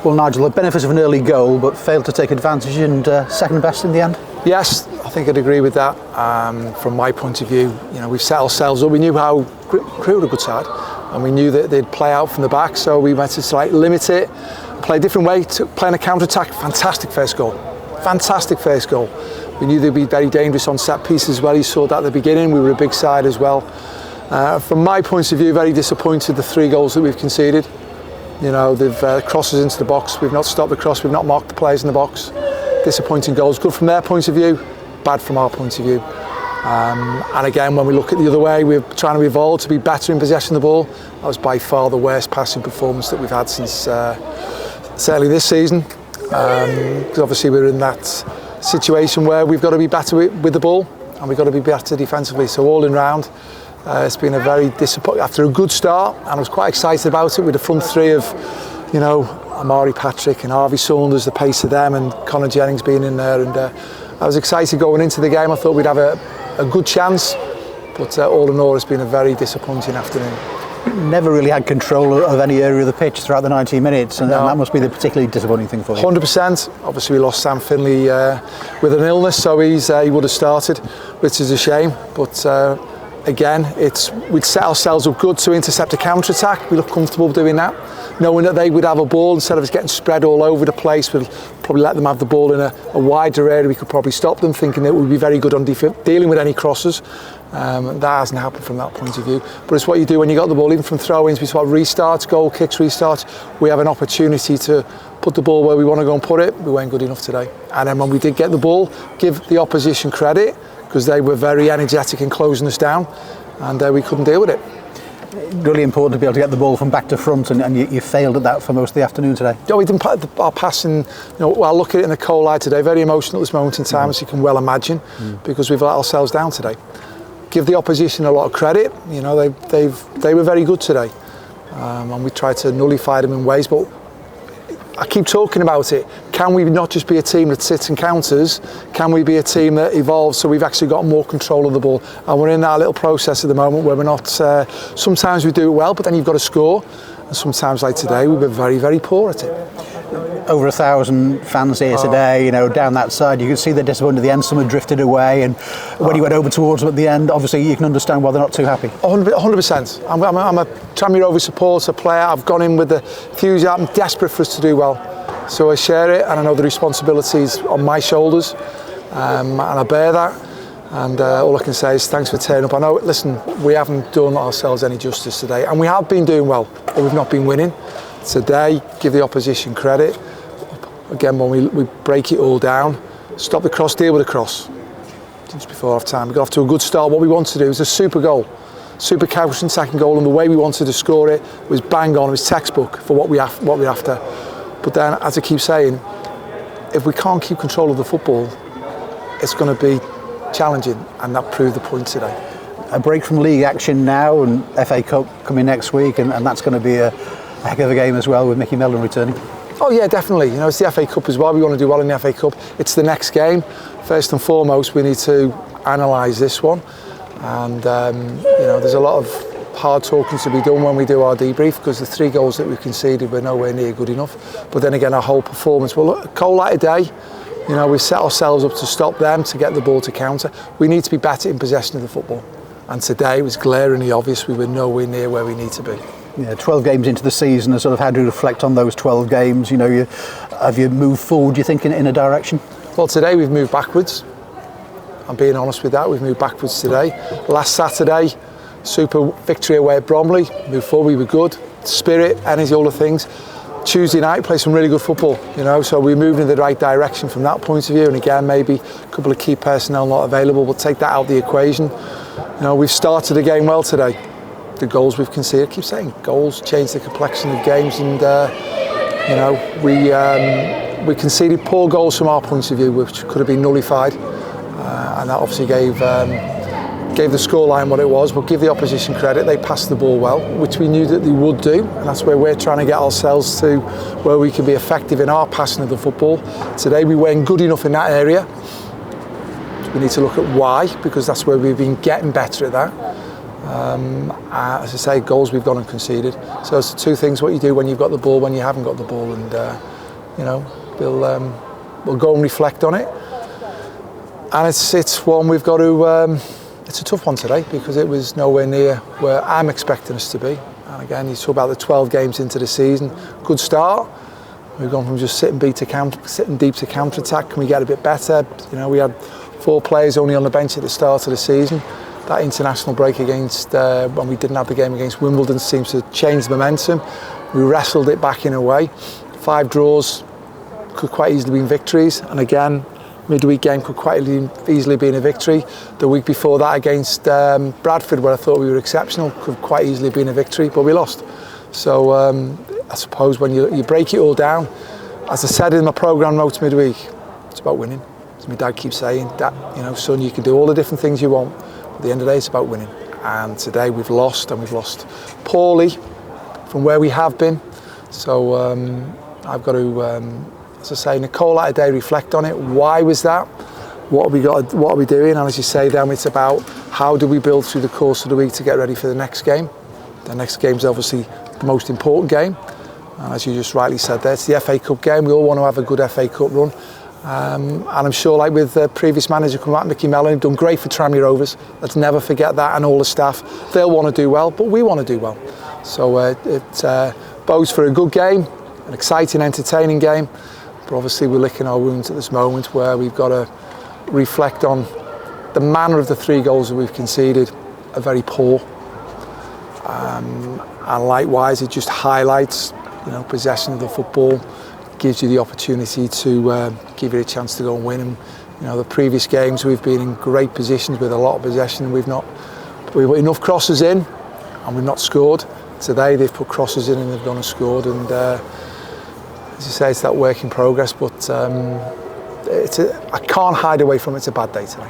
Well, Nigel, the benefits of an early goal, but failed to take advantage and second best in the end? Yes, I think I'd agree with that. From my point of view, we've set ourselves up. We knew how Crewe were a good side, and we knew that they'd play out from the back, so we went to limit it, play a different way, playing a counter-attack. Fantastic first goal. Fantastic first goal. We knew they'd be very dangerous on set pieces as well. You saw that at the beginning. We were a big side as well. From my point of view, very disappointed the 3 goals that we've conceded. They've crosses into the box. We've not stopped the cross. We've not marked the players in the box. Disappointing goals. Good from their point of view, bad from our point of view. And again, when we look at the other way, we're trying to evolve to be better in possession of the ball. That was by far the worst passing performance that we've had since certainly this season. Because obviously we're in that situation where we've got to be better with the ball, and we've got to be better defensively. So all in round, it's been a very disappointing, after a good start, and I was quite excited about it with the front 3 of, 𝗦𝗧𝗔𝗬𝗢𝗥 and 𝗦𝗧𝗔𝗬, the pace of them, and Conor Jennings being in there. And I was excited going into the game. I thought we'd have a good chance, but all in all, it's been a very disappointing afternoon. Never really had control of any area of the pitch throughout the 90 minutes, and that must be the particularly disappointing thing for you. 100%. Obviously, we lost Sam Finley with an illness, so he would have started, which is a shame. But again, we'd set ourselves up good to intercept a counter-attack. We looked comfortable doing that, knowing that they would have a ball. Instead of us getting spread all over the place, we'd probably let them have the ball in a wider area. We could probably stop them, thinking that we'd be very good on dealing with any crosses. That hasn't happened from that point of view. But it's what you do when you got the ball, even from throw-ins, we sort of restarts, goal kicks, restarts. We have an opportunity to put the ball where we want to go and put it. We weren't good enough today. And then when we did get the ball, give the opposition credit, because they were very energetic in closing us down, and we couldn't deal with it. Really important to be able to get the ball from back to front, and you failed at that for most of the afternoon today. We didn't our passing. I'll look at it in the 𝗦𝗨𝗣𝗣𝗢𝗥 today. Very emotional at this moment in time, as you can well imagine, because we've let ourselves down today. Give the opposition a lot of credit. They were very good today, and we tried to nullify them in ways. But I keep talking about it. Can we not just be a team that sits and counters? Can we be a team that evolves so we've actually got more control of the ball? And we're in that little process at the moment where we're not. Sometimes we do it well, but then you've got to score. And sometimes, like today, we've been very, very poor at it. Over 1,000 fans here today, down that side. You can see they're disappointed at the end. Some had drifted away, and when you went over towards them at the end, obviously you can understand why they're not too happy. 100%. I'm a Tranmere Rovers supporter, player. I've gone in with the enthusiasm. I'm desperate for us to do well. So I share it, and I know the responsibility's on my shoulders, and I bear that. And all I can say is thanks for turning up. I know, listen, we haven't done ourselves any justice today, and we have been doing well, but we've not been winning. Today, give the opposition credit. Again, when we break it all down, stop the cross, deal with the cross. Just before half time, we got off to a good start. What we wanted to do was a super goal, super counter-attacking goal, and the way we wanted to score it was bang on. It was textbook for what we're after. But then, as I keep saying, if we can't keep control of the football, it's going to be challenging, and that proved the point today. A break from league action now, and FA Cup coming next week, and that's going to be a heck of a game as well, with Mickey Mellon returning. Oh yeah, definitely. It's the FA Cup as well. We want to do well in the FA Cup. It's the next game. First and foremost, we need to analyse this one, and there's a lot of hard talking to be done when we do our debrief, because the 3 goals that we conceded were nowhere near good enough. But then again, our whole performance. Well, look, 𝗦𝗨𝗣𝗣𝗢𝗥, we've set ourselves up to stop them, to get the ball to counter. We need to be better in possession of the football, and today it was glaringly obvious we were nowhere near where we need to be. Yeah, 12 games into the season, and sort of how do you reflect on those 12 games? Have you moved forward, do you think, in a direction? Well, today we've moved backwards. I'm being honest with that. We've moved backwards today. Last Saturday, super victory away at Bromley. Moved forward, we were good. Spirit, energy, all the things. Tuesday night, played some really good football, so we're moving in the right direction from that point of view. And again, maybe a couple of key personnel not available, but take that out of the equation. We've started the game well today. The goals we've conceded, I keep saying, goals change the complexion of games, and we conceded poor goals from our point of view, which could have been nullified, and that obviously gave the scoreline what it was. But give the opposition credit, they passed the ball well, which we knew that they would do, and that's where we're trying to get ourselves to, where we can be effective in our passing of the football. Today we weren't good enough in that area. We need to look at why, because that's where we've been getting better at that. As I say, goals we've gone and conceded. So it's 2 things: what you do when you've got the ball, when you haven't got the ball, and You know, we'll go and reflect on it. And it's one we've got to. It's a tough one today because it was nowhere near where I'm expecting us to be. And again, you talk about the 12 games into the season. Good start. We've gone from just sitting deep to counter attack. Can we get a bit better? You know, we had 4 players only on the bench at the start of the season. That international break against when we didn't have the game against Wimbledon seems to change the momentum. We wrestled it back in a way. 5 draws could quite easily be victories, and again, midweek game could quite easily be a victory. The week before that against Bradford, where I thought we were exceptional, could quite easily be a victory, but we lost. So I suppose when you break it all down, as I said in my programme notes midweek, it's about winning. As my dad keeps saying, that, you know, son, you can do all the different things you want, but at the end of the day, it's about winning. And today we've lost, and we've lost poorly from where we have been. So I've got to, as I say, 𝗦𝗨𝗣𝗣𝗣𝗢, reflect on it. Why was that? What have we got? What are we doing? And as you say, then it's about how do we build through the course of the week to get ready for the next game. The next game is obviously the most important game, and as you just rightly said there, it's the FA Cup game. We all want to have a good FA Cup run, and I'm sure, like with the previous manager come out, 𝗦𝗨𝗣𝗣𝗢𝗧, done great for Tranmere Rovers. Let's never forget that, and all the staff, they'll want to do well, but we want to do well. So it bodes for a good game, an exciting, entertaining game. But obviously we're licking our wounds at this moment, where we've got to reflect on the manner of the 3 goals that we've conceded are very poor. And likewise, it just highlights, you know, possession of the football, gives you the opportunity to give you a chance to go and win. And you know, the previous games we've been in great positions with a lot of possession. We've got enough crosses in, and we've not scored. Today they've put crosses in and they've gone and scored. And as you say, it's that work in progress, but I can't hide away from it. It's a bad day today.